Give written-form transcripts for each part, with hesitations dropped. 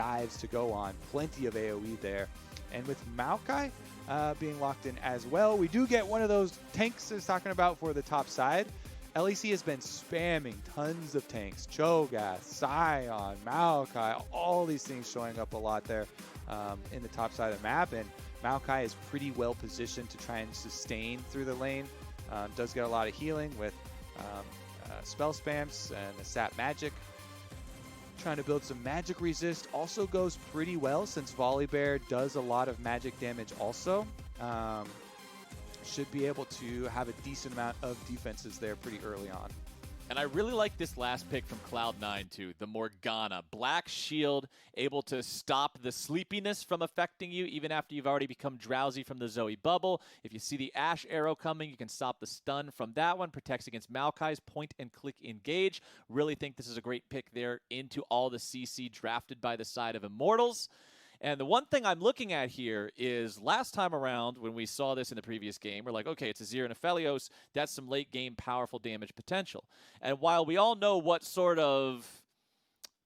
dives to go on. Plenty of AoE there. And with Maokai being locked in as well, we do get one of those tanks I was talking about for the top side. LEC has been spamming tons of tanks. Cho'Gath, Scion, Maokai, all these things showing up a lot there in the top side of the map. And Maokai is pretty well positioned to try and sustain through the lane. Does get a lot of healing with spell spams and the sap magic. Trying to build some magic resist also goes pretty well since Volibear does a lot of magic damage also. Should be able to have a decent amount of defenses there pretty early on. And I really like this last pick from Cloud9 too, the Morgana. Black Shield, able to stop the sleepiness from affecting you even after you've already become drowsy from the Zoe bubble. If you see the Ashe arrow coming, you can stop the stun from that one. Protects against Maokai's point and click engage. Really think this is a great pick there into all the CC drafted by the side of Immortals. And the one thing I'm looking at here is last time around when we saw this in the previous game, we're like, okay, it's Azir and Aphelios. That's some late game powerful damage potential. And while we all know what sort of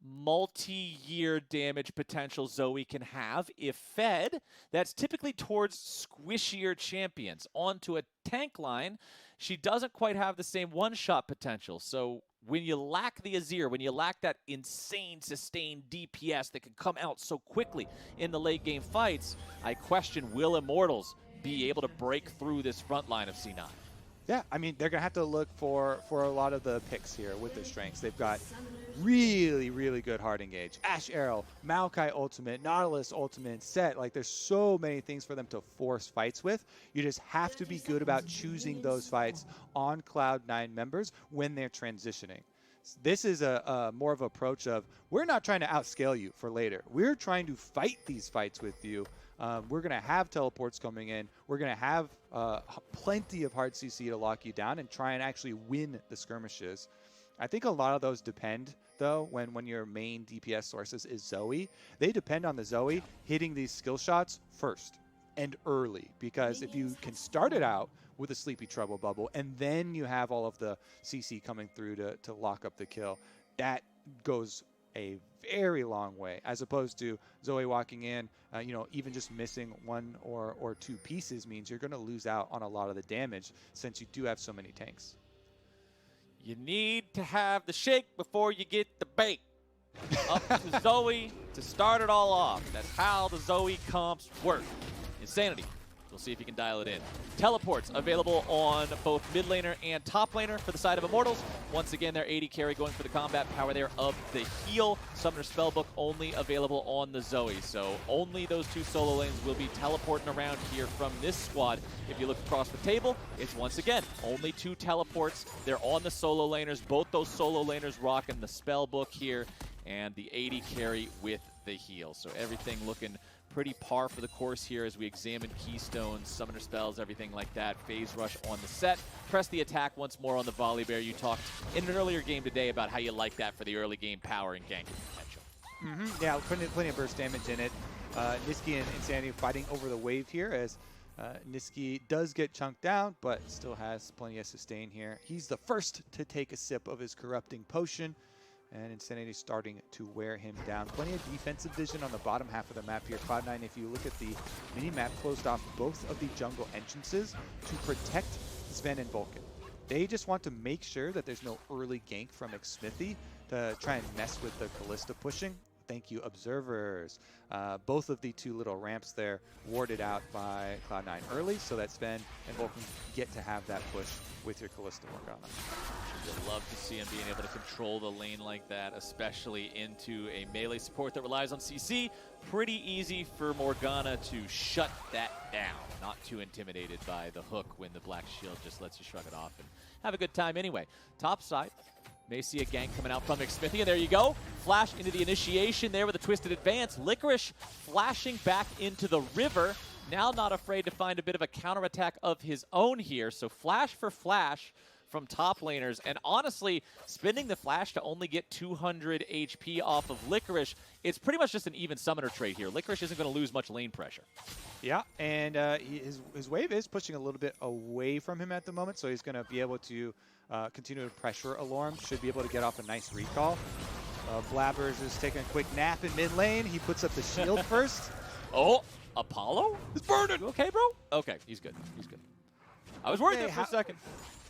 multi-year damage potential Zoe can have if fed, that's typically towards squishier champions. Onto a tank line, she doesn't quite have the same one-shot potential. So when you lack the Azir, when you lack that insane sustained DPS that can come out so quickly in the late game fights, I question, will Immortals be able to break through this front line of C9? Yeah, I mean, they're going to have to look for a lot of the picks here with their strengths. They've got really, really good hard engage. Ashe Arrow, Maokai ultimate, Nautilus ultimate, set. Like, there's so many things for them to force fights with. You just have to be good about choosing those fights on Cloud9 members when they're transitioning. This is a more of an approach of, we're not trying to outscale you for later. We're trying to fight these fights with you. We're going to have teleports coming in. We're going to have plenty of hard CC to lock you down and try and actually win the skirmishes. I think a lot of those depend, though, when your main DPS sources is Zoe. They depend on the Zoe hitting these skill shots first and early, because if you can start it out with a Sleepy Trouble bubble and then you have all of the CC coming through to lock up the kill, that goes a very long way, as opposed to Zoe walking in, even just missing one or two pieces means you're going to lose out on a lot of the damage since you do have so many tanks. You need to have the shake before you get the bake. Up to Zoe to start it all off. That's how the Zoe comps work. Insanity. We'll see if you can dial it in. Teleports available on both mid laner and top laner for the side of Immortals. Once again, their 80 carry going for the combat power there of the heal. Summoner Spellbook only available on the Zoe. So only those two solo lanes will be teleporting around here from this squad. If you look across the table, it's once again only two teleports. They're on the solo laners. Both those solo laners rocking the Spellbook here and the 80 carry with the heal. So everything looking pretty par for the course here as we examine keystones, summoner spells, everything like that. Phase rush on the set. Press the attack once more on the Volibear. You talked in an earlier game today about how you like that for the early game power and ganking potential. Yeah, plenty of burst damage in it. Nisqy and Insanity fighting over the wave here as Nisqy does get chunked down, but still has plenty of sustain here. He's the first to take a sip of his corrupting potion. And Insanity starting to wear him down. Plenty of defensive vision on the bottom half of the map here. Cloud9, if you look at the mini-map, closed off both of the jungle entrances to protect Zven and Vulcan. They just want to make sure that there's no early gank from Xmithie to try and mess with the Kalista pushing. Thank you, observers. Both of the two little ramps there warded out by Cloud9 early, so that Zven and Vulcan get to have that push with your Kalista Morgana. You'd love to see him being able to control the lane like that, especially into a melee support that relies on CC. Pretty easy for Morgana to shut that down. Not too intimidated by the hook when the Black Shield just lets you shrug it off and have a good time anyway. Top side, may see a gank coming out from Xmithie, and there you go. Flash into the initiation there with a twisted advance. Licorice flashing back into the river. Now not afraid to find a bit of a counterattack of his own here. So flash for flash from top laners, and honestly, spending the flash to only get 200 HP off of Licorice, it's pretty much just an even summoner trade here. Licorice isn't going to lose much lane pressure. Yeah, and his wave is pushing a little bit away from him at the moment, so he's going to be able to continue to pressure Allorim. Should be able to get off a nice recall. Blaber's just taking a quick nap in mid lane. He puts up the shield first. Oh, Apollo? It's burning. You okay, bro? Okay, he's good. He's good. I was worried there for a second.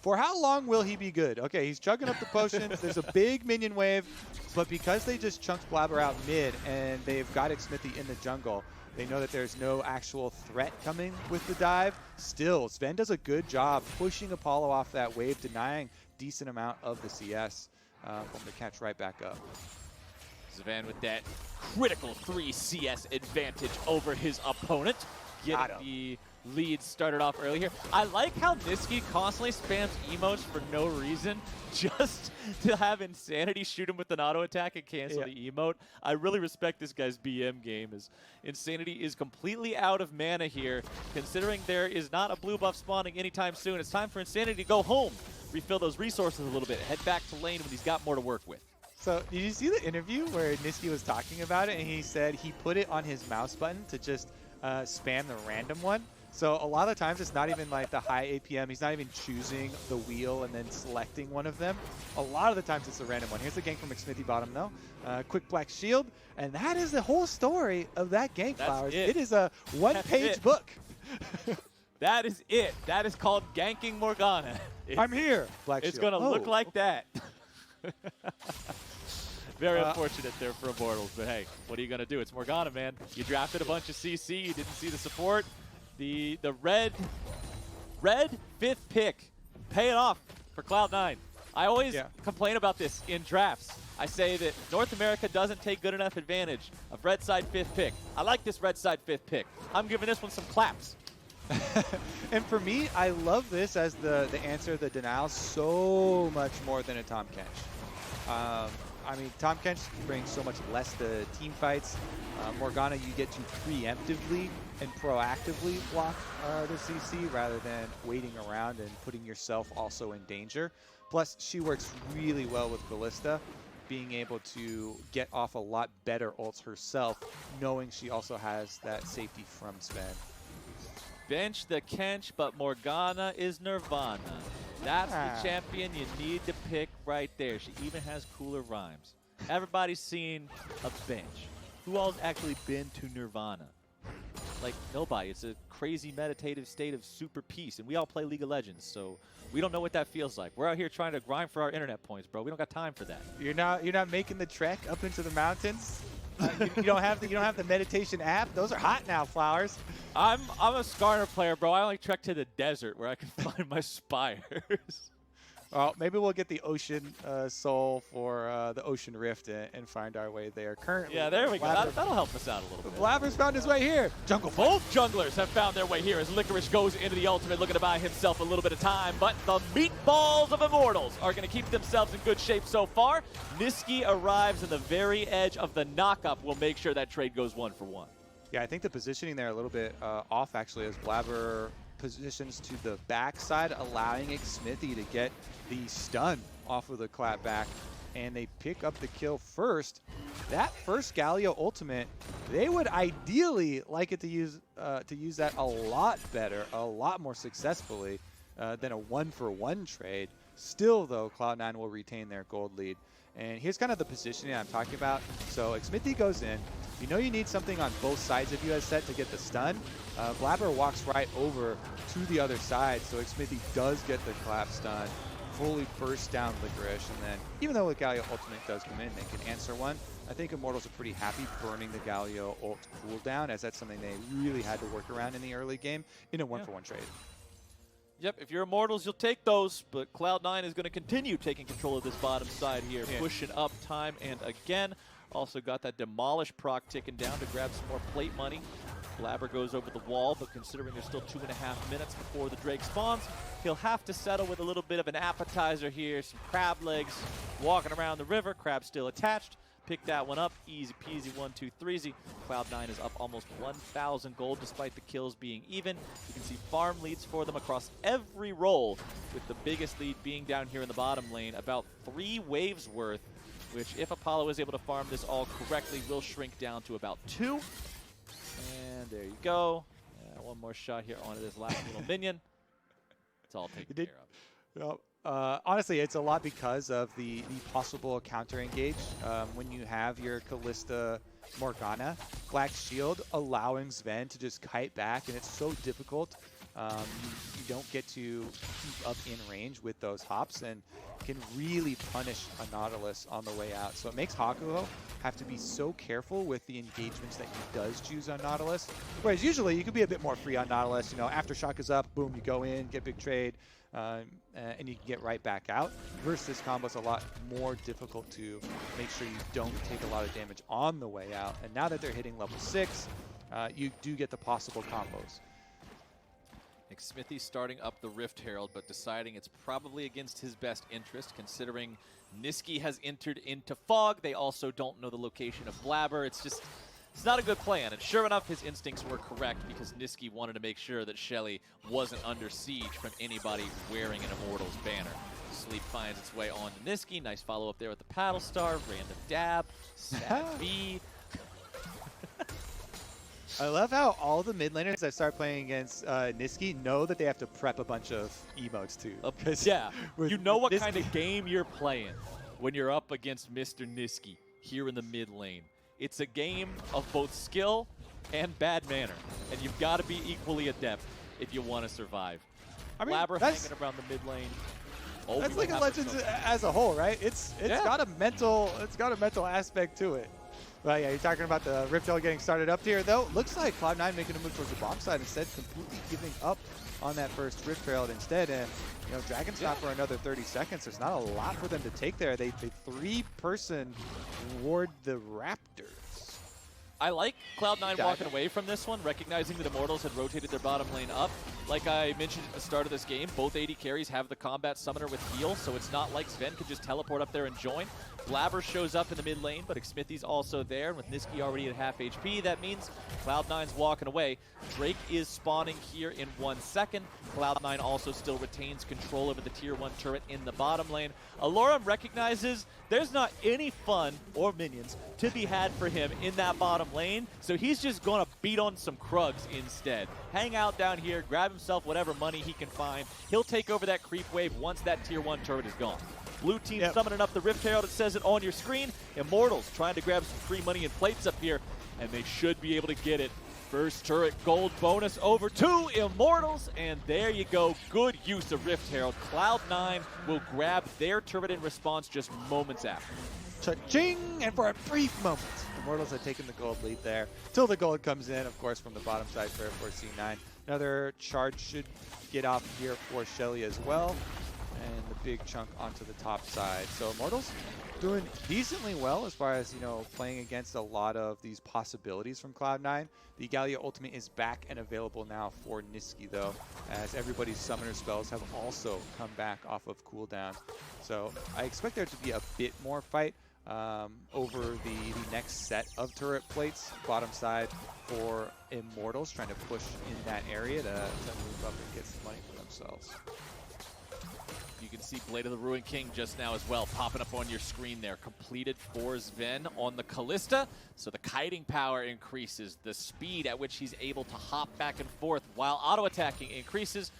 For how long will he be good? Okay, he's chugging up the potions. There's a big minion wave, but because they just chunked Blaber out mid and they've got Xmithie in the jungle, they know that there's no actual threat coming with the dive. Still, Zven does a good job pushing Apollo off that wave, denying decent amount of the CS for him to catch right back up. Zven with that critical 3 CS advantage over his opponent. Getting the lead started off early here. I like how Nisqy constantly spams emotes for no reason, just to have Insanity shoot him with an auto attack and cancel the emote. I really respect this guy's BM game, as Insanity is completely out of mana here, considering there is not a blue buff spawning anytime soon. It's time for Insanity to go home, refill those resources a little bit, head back to lane when he's got more to work with. So, did you see the interview where Nisqy was talking about it, and he said he put it on his mouse button to just spam the random one? So a lot of times it's not even like the high APM. He's not even choosing the wheel and then selecting one of them. A lot of the times it's a random one. Here's the gank from Xmithie bottom though. Quick black shield. And that is the whole story of that gank, Flowers. It is a one-page book. That is it. That is called ganking Morgana. I'm here. Black it's shield. It's going to look like that. Very unfortunate there for Immortals, but hey, what are you going to do? It's Morgana, man. You drafted a bunch of CC. You didn't see the support. The red 5th pick paying off for Cloud9. I always complain about this in drafts. I say that North America doesn't take good enough advantage of red side 5th pick. I like this red side 5th pick. I'm giving this one some claps. And for me, I love this as the answer to the denial so much more than a Tahm Kench. I mean, Tahm Kench brings so much less to team fights. Morgana, you get to preemptively and proactively block the CC rather than waiting around and putting yourself also in danger. Plus, she works really well with Ballista, being able to get off a lot better ults herself, knowing she also has that safety from Zven. Bench the Kench, but Morgana is Nirvana. That's the champion you need to pick right there. She even has cooler rhymes. Everybody's seen a bench. Who all's actually been to Nirvana? Like, nobody. It's a crazy meditative state of super peace, and we all play League of Legends, so we don't know what that feels like. We're out here trying to grind for our internet points, bro. We don't got time for that. You're not making the trek up into the mountains? You don't have the meditation app. Those are hot now, Flowers. I'm a Skarner player, bro. I only trek to the desert where I can find my spires. Well, maybe we'll get the Ocean Soul for the Ocean Rift and find our way there. Currently, yeah, there we go. That'll help us out a little bit. Blaber's found his way here. Jungle. Both junglers have found their way here as Licorice goes into the ultimate, looking to buy himself a little bit of time. But the meatballs of Immortals are going to keep themselves in good shape so far. Nisqy arrives in the very edge of the knockup. We'll make sure that trade goes 1-for-1. Yeah, I think the positioning there a little bit off actually as Blaber positions to the backside, allowing Xmithie to get the stun off of the clap back, and they pick up the kill first. That first Galio ultimate, they would ideally like it to use that a lot better, a lot more successfully than a 1-for-1 trade. Still, though, Cloud9 will retain their gold lead. And here's kind of the positioning I'm talking about. So Xmithie goes in. You know you need something on both sides of you as set to get the stun. Blaber walks right over to the other side, so Xmithie does get the clap stun, fully burst down Licorice, and then even though the Galio ultimate does come in, they can answer one. I think Immortals are pretty happy burning the Galio ult cooldown, as that's something they really had to work around in the early game in a 1-for-1 trade. Yep, if you're Immortals, you'll take those, but Cloud9 is going to continue taking control of this bottom side here, pushing up time and again. Also got that Demolish proc ticking down to grab some more plate money. Blaber goes over the wall, but considering there's still 2.5 minutes before the Drake spawns, he'll have to settle with a little bit of an appetizer here. Some crab legs walking around the river. Crab still attached. Pick that one up. Easy peasy, 1, 2, 3. Cloud9 is up almost 1,000 gold despite the kills being even. You can see farm leads for them across every role, with the biggest lead being down here in the bottom lane, about 3 waves worth, which if Apollo is able to farm this all correctly, will shrink down to about 2. And there you go. One more shot here onto this last little minion. It's all taken care of. Honestly, it's a lot because of the possible counter engage. When you have your Kalista Morgana, Black Shield allowing Zven to just kite back, and it's so difficult. You don't get to keep up in range with those hops and can really punish a Nautilus on the way out. So it makes Hakuho have to be so careful with the engagements that he does choose on Nautilus. Whereas usually you could be a bit more free on Nautilus. You know, after shock is up, boom, you go in, get big trade, and you can get right back out. Versus this combo is a lot more difficult to make sure you don't take a lot of damage on the way out. And now that they're hitting level 6, you do get the possible combos. Xmithie starting up the Rift Herald, but deciding it's probably against his best interest, considering Nisqy has entered into Fog. They also don't know the location of Blaber. It's not a good plan. And sure enough, his instincts were correct, because Nisqy wanted to make sure that Shelly wasn't under siege from anybody wearing an Immortals banner. Sleep finds its way on to Nisqy. Nice follow-up there with the Paddle Star. Random dab. Sad B. I love how all the mid laners that start playing against Nisqy know that they have to prep a bunch of emotes too. Yeah, you know what kind of game you're playing when you're up against Mr. Nisqy here in the mid lane. It's a game of both skill and bad manner, and you've got to be equally adept if you want to survive. I mean, Blaber hanging around the mid lane. Oh, that's League of Legends as a whole, right? It's got a mental aspect to it. Well, yeah, you're talking about the Rift Herald getting started up here, though. Looks like Cloud9 making a move towards the bomb side instead, completely giving up on that first Rift Herald instead. And, you know, Dragon's not for another 30 seconds. There's not a lot for them to take there. They three-person ward the Raptors. I like Cloud9 walking away from this one, recognizing that Immortals had rotated their bottom lane up. Like I mentioned at the start of this game, both AD carries have the combat summoner with heal, so it's not like Zven could just teleport up there and join. Blaber shows up in the mid lane, but Xmithie's also there, and with Nisqy already at half HP, that means Cloud9's walking away. Drake is spawning here in 1 second. Cloud9 also still retains control over the tier 1 turret in the bottom lane. Allorim recognizes there's not any fun or minions to be had for him in that bottom lane, so he's just going to beat on some Krugs instead. Hang out down here, grab himself whatever money he can find. He'll take over that creep wave once that tier 1 turret is gone. Blue team summoning up the Rift Herald. It says it on your screen. Immortals trying to grab some free money and plates up here, and they should be able to get it. First turret gold bonus over to Immortals, and there you go. Good use of Rift Herald. Cloud9 will grab their turret in response just moments after. Cha-ching! And for a brief moment, Immortals had taken the gold lead there. Till the gold comes in, of course, from the bottom side for C9. Another charge should get off here for Shelly as well. And the big chunk onto the top side. So Immortals doing decently well as far as, you know, playing against a lot of these possibilities from Cloud9. The Gallia ultimate is back and available now for Nisqy, though, as everybody's summoner spells have also come back off of cooldown. So I expect there to be a bit more fight over the next set of turret plates, bottom side for Immortals, trying to push in that area to move up and get some money for themselves. You can see Blade of the Ruined King just now as well, popping up on your screen there. Completed for Zven on the Kalista, so the kiting power increases. The speed at which he's able to hop back and forth while auto-attacking increases.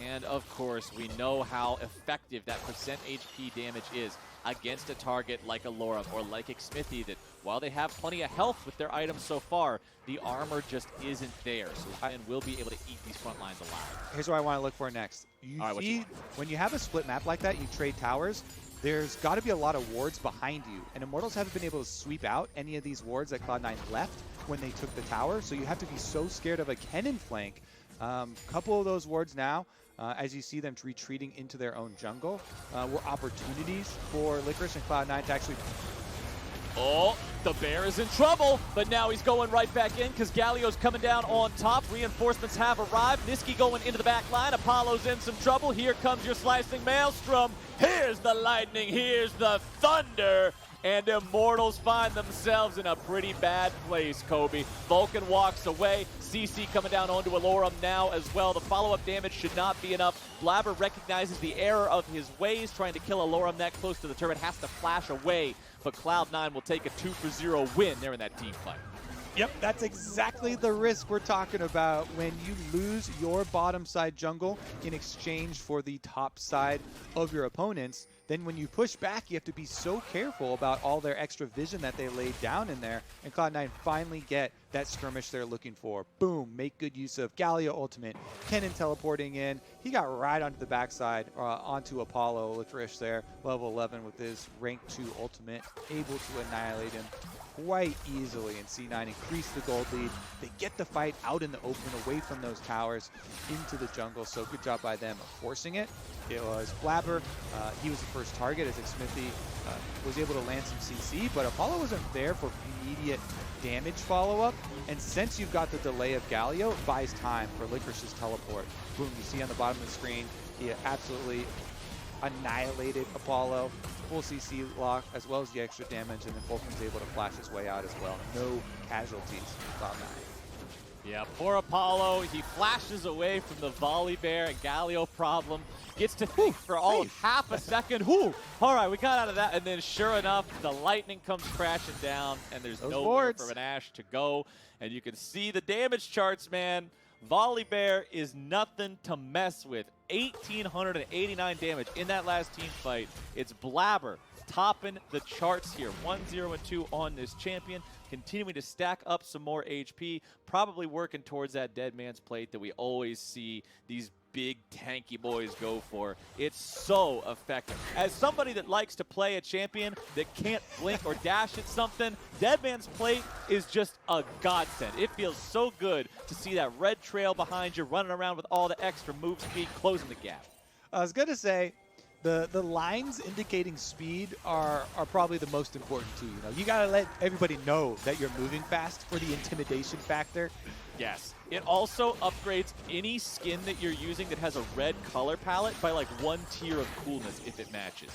And of course, we know how effective that percent HP damage is against a target like Allorim or like Xmithie, that while they have plenty of health with their items so far, the armor just isn't there. So Zven will be able to eat these front lines alive. Here's what I want to look for next. You see, when you have a split map like that, you trade towers, there's got to be a lot of wards behind you. And Immortals haven't been able to sweep out any of these wards that Cloud9 left when they took the tower. So you have to be so scared of a cannon flank. Couple of those wards now, as you see them retreating into their own jungle, were opportunities for Licorice and Cloud9 to actually... Oh, the bear is in trouble, but now he's going right back in because Galio's coming down on top. Reinforcements have arrived. Nisqy going into the back line. Apollo's in some trouble. Here comes your slicing maelstrom. Here's the lightning. Here's the thunder. And Immortals find themselves in a pretty bad place, Kobe. Vulcan walks away. CC coming down onto Allorim now as well. The follow-up damage should not be enough. Blaber recognizes the error of his ways. Trying to kill Allorim that close to the turret. Has to flash away. But Cloud9 will take a 2-for-0 win there in that team fight. Yep, that's exactly the risk we're talking about when you lose your bottom side jungle in exchange for the top side of your opponents. Then when you push back, you have to be so careful about all their extra vision that they laid down in there. And Cloud9 finally get that skirmish they're looking for. Boom, make good use of Galio ultimate. Kennen teleporting in. He got right onto the backside, onto Apollo. Licorice there, level 11 with his rank 2 ultimate, able to annihilate him quite easily, and C9 increase the gold lead. They get the fight out in the open, away from those towers, into the jungle, so good job by them forcing it. It was Blaber. He was the first target as Xmithie was able to land some CC, but Apollo wasn't there for immediate damage follow-up, and since you've got the delay of Galio, it buys time for Licorice's teleport. Boom, you see on the bottom of the screen, he absolutely annihilated Apollo. Full CC lock, as well as the extra damage, and then Vulcan's able to flash his way out as well. No casualties from Cloud9. Yeah, poor Apollo. He flashes away from the Volibear and Galio problem. Gets to think for all of half a second. All right, we got out of that. And then sure enough, the lightning comes crashing down, and there's nowhere for an Ashe to go. And you can see the damage charts, man. Volibear is nothing to mess with. 1,889 damage in that last team fight. It's Blaber topping the charts here. 1-0-2 on this champion, continuing to stack up some more HP, probably working towards that dead man's plate that we always see these big tanky boys go for. It's so effective. As somebody that likes to play a champion that can't blink or dash at something, Dead Man's Plate is just a godsend. It feels so good to see that red trail behind you, running around with all the extra move speed, closing the gap. I was gonna say, the lines indicating speed are probably the most important too. You know, you gotta let everybody know that you're moving fast for the intimidation factor. Yes. It also upgrades any skin that you're using that has a red color palette by like 1 tier of coolness if it matches.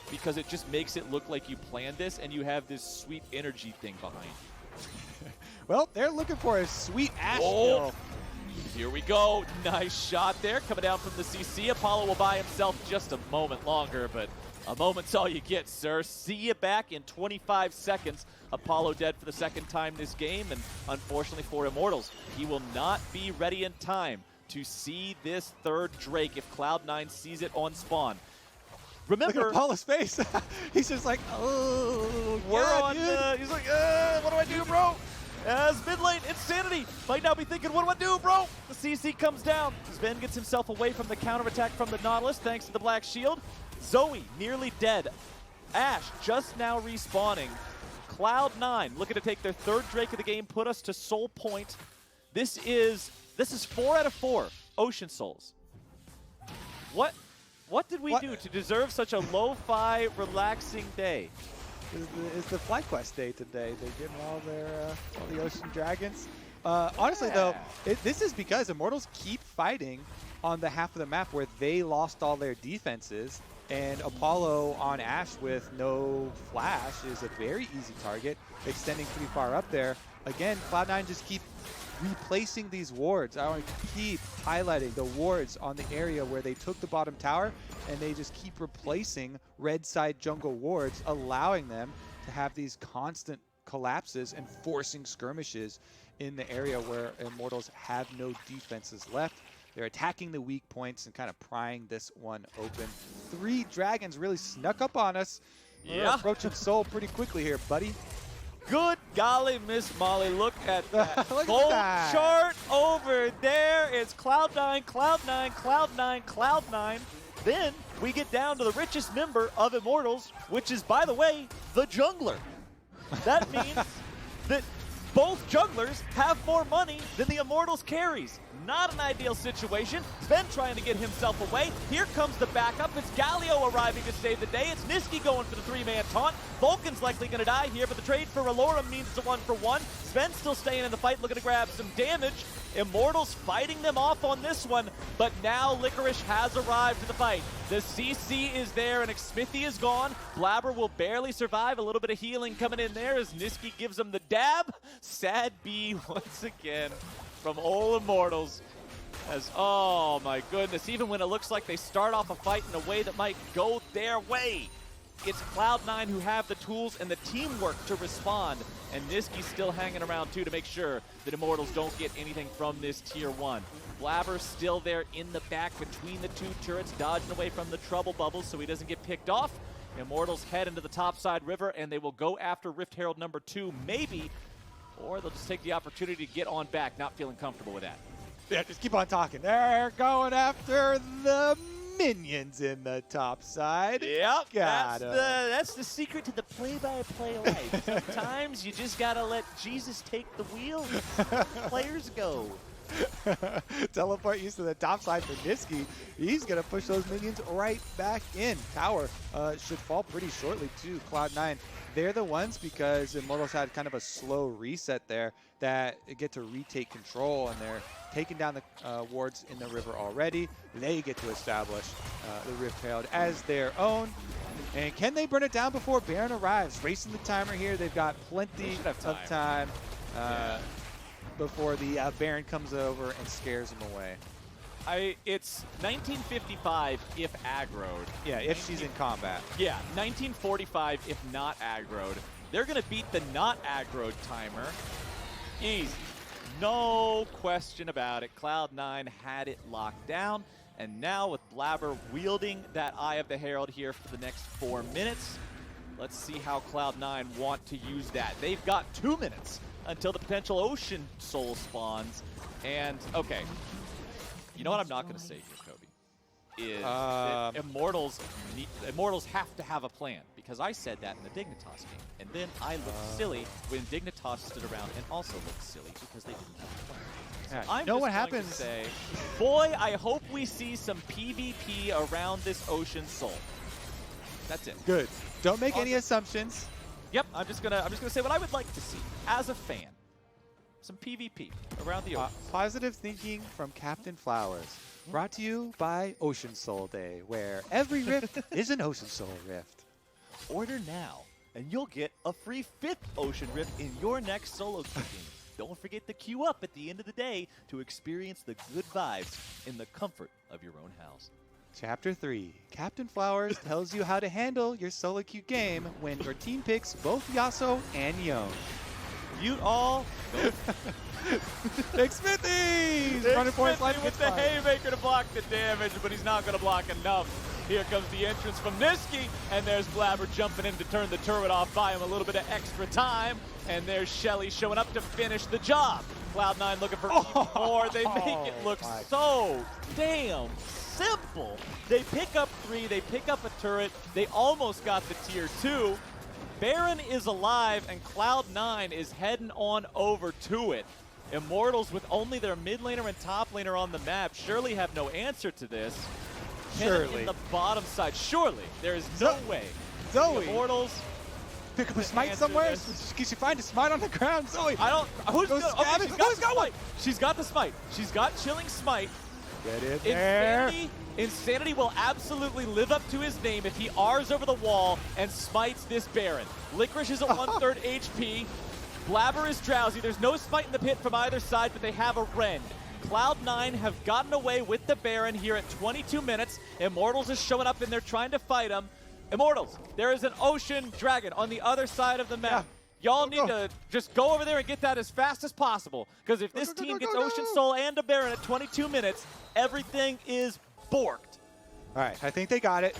Because it just makes it look like you planned this and you have this sweet energy thing behind you. Well, they're looking for a sweet Ashe kill. Here we go. Nice shot there coming down from the CC. Apollo will buy himself just a moment longer, but a moment's all you get, sir. See you back in 25 seconds. Apollo dead for the second time this game, and unfortunately for Immortals, he will not be ready in time to see this third Drake if Cloud9 sees it on spawn. Remember, look at Apollo's face. He's just like, oh, we're yeah, on. He's like, what do I do, bro? As mid lane, Insanity might now be thinking, what do I do, bro? The CC comes down. Zven gets himself away from the counterattack from the Nautilus thanks to the Black Shield. Zoe nearly dead. Ashe just now respawning. Cloud9 looking to take their third Drake of the game, put us to soul point. This is 4 out of 4 Ocean Souls. What did we do to deserve such a lo-fi, relaxing day? It's the FlyQuest day today. They're getting all the Ocean Dragons. Honestly, though, this is because Immortals keep fighting on the half of the map where they lost all their defenses, and Apollo on Ashe with no flash is a very easy target, extending pretty far up there. Again, Cloud9 just keep replacing these wards. I want to keep highlighting the wards on the area where they took the bottom tower, and they just keep replacing red side jungle wards, allowing them to have these constant collapses and forcing skirmishes in the area where Immortals have no defenses left. They're attacking the weak points and kind of prying this one open. 3 dragons really snuck up on us. We're approaching Soul pretty quickly here, buddy. Good golly, Miss Molly. Look at that gold chart over there. It's Cloud9, Cloud9, Cloud9, Cloud9. Then we get down to the richest member of Immortals, which is, by the way, the jungler. That means that both junglers have more money than the Immortals carries. Not an ideal situation. Zven trying to get himself away. Here comes the backup. It's Galio arriving to save the day. It's Nisqy going for the 3-man taunt. Vulcan's likely going to die here, but the trade for Allorim means it's a 1-for-1. Zven still staying in the fight, looking to grab some damage. Immortals fighting them off on this one, but now Licorice has arrived to the fight. The CC is there, and Xmithie is gone. Blaber will barely survive. A little bit of healing coming in there as Nisqy gives him the dab. Sad B once again from all Immortals. As, oh my goodness, even when it looks like they start off a fight in a way that might go their way, it's Cloud9 who have the tools and the teamwork to respond, and Nisqy still hanging around too to make sure that Immortals don't get anything from this tier 1. Blaber still there in the back between the 2 turrets, dodging away from the trouble bubbles so he doesn't get picked off. Immortals head into the topside river, and they will go after Rift Herald number 2, maybe, or they'll just take the opportunity to get on back, not feeling comfortable with that. Yeah, just keep on talking. They're going after the minions in the top side. Yep, that's the secret to the play-by-play life. Sometimes you just gotta let Jesus take the wheel. Players go. Teleport used to the top side for Nisqy. He's going to push those minions right back in. Tower should fall pretty shortly too. Cloud9, they're the ones, because Immortals had kind of a slow reset there, that get to retake control, and they're taking down the wards in the river already. They get to establish the Rift Herald as their own. And can they burn it down before Baron arrives? Racing the timer here. They've got plenty of time. Before the Baron comes over and scares him away. It's 1955 if aggroed. Yeah, if she's in combat. Yeah, 1945 if not aggroed. They're going to beat the not aggroed timer. Easy. No question about it. Cloud9 had it locked down. And now with Blaber wielding that Eye of the Herald here for the next 4 minutes, let's see how Cloud9 want to use that. They've got 2 minutes until the potential Ocean Soul spawns. And, okay, you know what I'm not going to say here, Kobe, is that Immortals have to have a plan, because I said that in the Dignitas game, and then I looked silly when Dignitas stood around and also looked silly because they didn't have a plan. So I'm know just what going happens? to say, boy, I hope we see some PvP around this Ocean Soul. That's it. Good. Don't make any assumptions. Yep, I'm just gonna say what I would like to see as a fan. Some PvP around the ocean. Positive thinking from Captain Flowers. Brought to you by Ocean Soul Day, where every rift is an Ocean Soul rift. Order now, and you'll get a free 5th Ocean Rift in your next solo queue game. Don't forget to queue up at the end of the day to experience the good vibes in the comfort of your own house. Chapter 3. Captain Flowers tells you how to handle your solo queue game when your team picks both Yasuo and Yone. Mute all. Xmithie! Running points like with the haymaker to block the damage, but he's not going to block enough. Here comes the entrance from Nisqy, and there's Blaber jumping in to turn the turret off, buy him a little bit of extra time, and there's Shelly showing up to finish the job. Cloud9 looking for even more. They make it look so damn simple. They pick up 3, they pick up a turret, they almost got the tier 2. Baron is alive, and Cloud9 is heading on over to it. Immortals, with only their mid laner and top laner on the map, surely have no answer to this. Surely. In the bottom side, surely. There is no way. Zoe! The Immortals. Pick up a smite somewhere? Can she find a smite on the ground? Zoe! I don't. Who's Go got, okay, she's got one! She's got the smite. She's got Chilling Smite. Get in there. Insanity will absolutely live up to his name if he R's over the wall and smites this Baron. Licorice is at 1/3 HP. Blaber is drowsy. There's no smite in the pit from either side, but they have a rend. Cloud9 have gotten away with the Baron here at 22 minutes. Immortals is showing up and they're trying to fight him. Immortals, there is an Ocean Dragon on the other side of the map. Y'all need to just go over there and get that as fast as possible. Because if this team gets Ocean Soul and a Baron at 22 minutes, everything is borked. All right, I think they got it.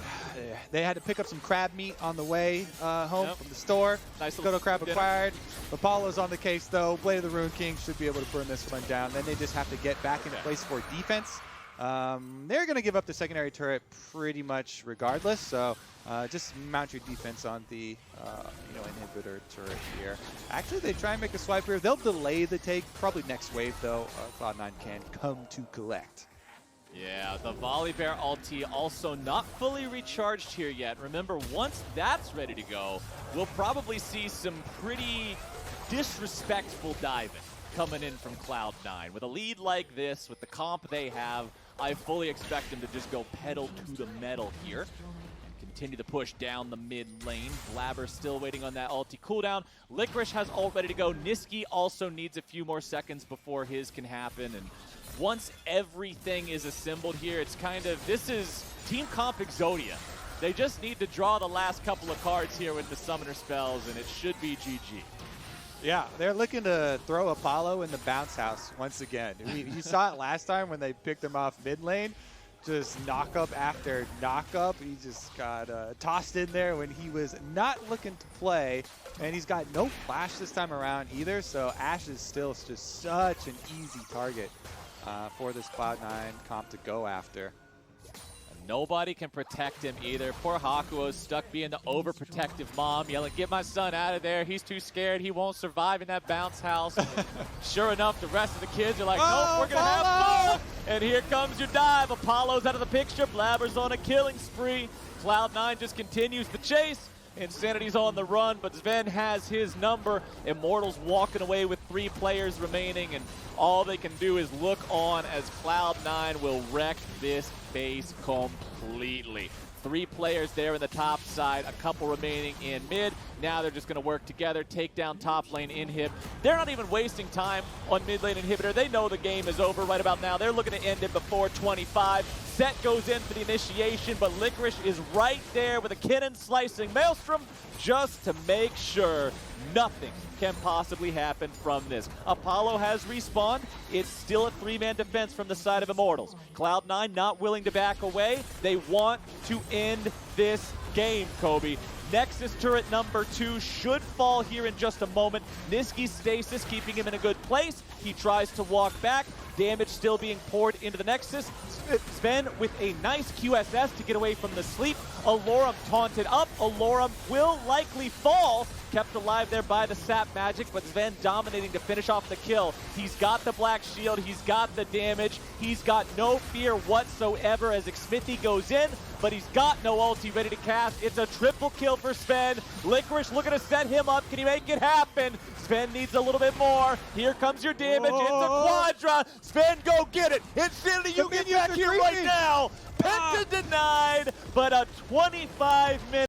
They had to pick up some crab meat on the way home from the store. Nice little crab dinner. acquired. Apollo's on the case, though. Blade of the Rune King should be able to burn this one down. Then they just have to get back into place for defense. They're going to give up the secondary turret pretty much regardless, so just mount your defense on the inhibitor turret here. Actually, they try and make a swipe here. They'll delay the take. Probably next wave, though. Cloud9 can come to collect. Yeah, the Volibear ulti also not fully recharged here yet. Remember, once that's ready to go, we'll probably see some pretty disrespectful diving coming in from Cloud9. With a lead like this, with the comp they have, I fully expect them to just go pedal to the metal here and continue to push down the mid lane. Blaber still waiting on that ulti cooldown. Licorice has ult ready to go. Nisqy also needs a few more seconds before his can happen. And once everything is assembled here, it's kind of, this is Team Comp Exodia. They just need to draw the last couple of cards here with the summoner spells, and it should be GG. Yeah, they're looking to throw Apollo in the bounce house once again. You saw it last time when they picked him off mid lane. Just knock up after knock up. He just got tossed in there when he was not looking to play. And he's got no flash this time around either. So Ashe is still just such an easy target for this Cloud9 comp to go after. Nobody can protect him either. Poor Hakuho is stuck being the overprotective mom, yelling, "Get my son out of there. He's too scared. He won't survive in that bounce house." Sure enough, the rest of the kids are like, "Nope, we're going to have fun." And here comes your dive. Apollo's out of the picture. Blaber's on a killing spree. Cloud9 just continues the chase. Insanity's on the run, but Zven has his number. Immortals walking away with 3 players remaining, and all they can do is look on as Cloud9 will wreck this base completely. 3 players there in the top side, a couple remaining in mid. Now they're just going to work together, take down top lane inhib. They're not even wasting time on mid lane inhibitor. They know the game is over right about now. They're looking to end it before 25. Set goes in for the initiation, but Licorice is right there with a cannon slicing Maelstrom just to make sure nothing can possibly happen from this. Apollo has respawned. It's still a 3-man defense from the side of Immortals. Cloud9 not willing to back away. They want to end this game, Kobe. Nexus turret number 2 should fall here in just a moment. Nisqy stasis keeping him in a good place. He tries to walk back. Damage still being poured into the Nexus. Zven with a nice QSS to get away from the sleep. Allorim taunted up. Allorim will likely fall. Kept alive there by the sap magic, but Zven dominating to finish off the kill. He's got the black shield. He's got the damage. He's got no fear whatsoever as Xmithie goes in, but he's got no ulti ready to cast. It's a triple kill for Zven. Licorice looking to set him up. Can he make it happen? Zven needs a little bit more. Here comes your damage. It's a quadra. Zven, go get it. Insanity, you get back here right now. Penta denied, but a 25-minute